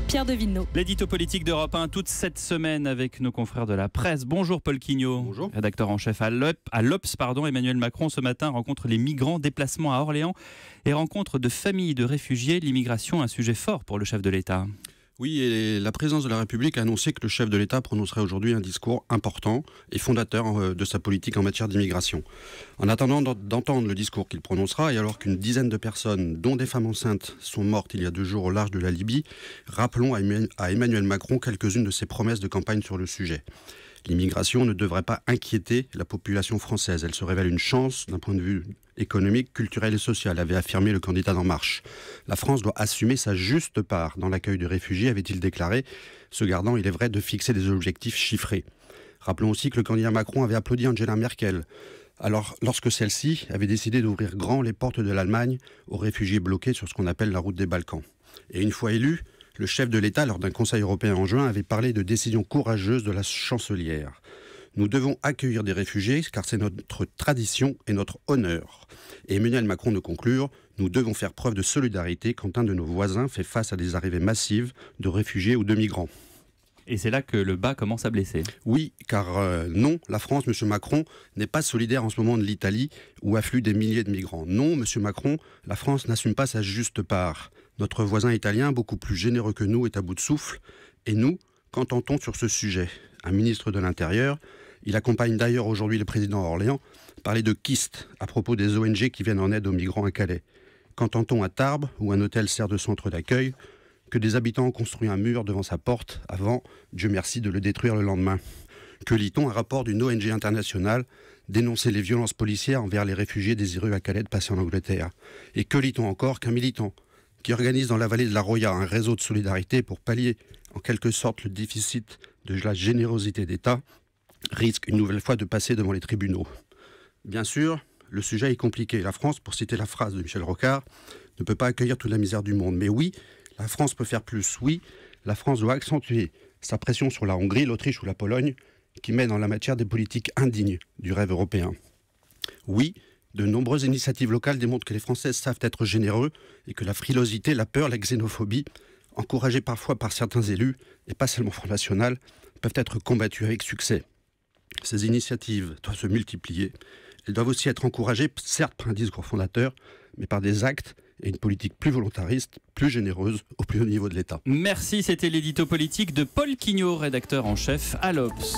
Pierre de Villeneuve. L'édito politique d'Europe 1 toute cette semaine avec nos confrères de la presse. Bonjour Paul Quignot. Bonjour. Rédacteur en chef à l'Obs. Emmanuel Macron ce matin rencontre les migrants, déplacement à Orléans et rencontre de familles de réfugiés. L'immigration, un sujet fort pour le chef de l'État. Oui, et la présidence de la République a annoncé que le chef de l'État prononcerait aujourd'hui un discours important et fondateur de sa politique en matière d'immigration. En attendant d'entendre le discours qu'il prononcera, et alors qu'une dizaine de personnes, dont des femmes enceintes, sont mortes il y a 2 jours au large de la Libye, rappelons à Emmanuel Macron quelques-unes de ses promesses de campagne sur le sujet. L'immigration ne devrait pas inquiéter la population française. Elle se révèle une chance d'un point de vue économique, culturel et social, avait affirmé le candidat d'En Marche. La France doit assumer sa juste part dans l'accueil de réfugiés, avait-il déclaré, se gardant, il est vrai, de fixer des objectifs chiffrés. Rappelons aussi que le candidat Macron avait applaudi Angela Merkel, alors lorsque celle-ci avait décidé d'ouvrir grand les portes de l'Allemagne aux réfugiés bloqués sur ce qu'on appelle la route des Balkans. Et une fois élu, le chef de l'État, lors d'un conseil européen en juin, avait parlé de décisions courageuses de la chancelière. Nous devons accueillir des réfugiés car c'est notre tradition et notre honneur. Et Emmanuel Macron de conclure, nous devons faire preuve de solidarité quand un de nos voisins fait face à des arrivées massives de réfugiés ou de migrants. Et c'est là que le bas commence à blesser. Oui, car non, la France, M. Macron, n'est pas solidaire en ce moment de l'Italie où affluent des milliers de migrants. Non, M. Macron, la France n'assume pas sa juste part. Notre voisin italien, beaucoup plus généreux que nous, est à bout de souffle. Et nous, qu'entend-on sur ce sujet? Un ministre de l'Intérieur, il accompagne d'ailleurs aujourd'hui le président à Orléans, parler de kyste à propos des ONG qui viennent en aide aux migrants à Calais. Qu'entend-on à Tarbes, où un hôtel sert de centre d'accueil, que des habitants ont construit un mur devant sa porte avant, Dieu merci, de le détruire le lendemain? Que lit-on? Un rapport d'une ONG internationale dénoncer les violences policières envers les réfugiés désireux à Calais de passer en Angleterre? Et que lit-on encore? Qu'un militant qui organise dans la vallée de la Roya un réseau de solidarité pour pallier en quelque sorte le déficit de la générosité d'État, risque une nouvelle fois de passer devant les tribunaux. Bien sûr, le sujet est compliqué. La France, pour citer la phrase de Michel Rocard, ne peut pas accueillir toute la misère du monde. Mais oui, la France peut faire plus. Oui, la France doit accentuer sa pression sur la Hongrie, l'Autriche ou la Pologne, qui mènent en la matière des politiques indignes du rêve européen. Oui, de nombreuses initiatives locales démontrent que les Français savent être généreux et que la frilosité, la peur, la xénophobie, encouragées parfois par certains élus, et pas seulement Front National, peuvent être combattues avec succès. Ces initiatives doivent se multiplier. Elles doivent aussi être encouragées, certes par un discours fondateur, mais par des actes et une politique plus volontariste, plus généreuse au plus haut niveau de l'État. Merci, c'était l'édito politique de Paul Quignot, rédacteur en chef à l'Obs.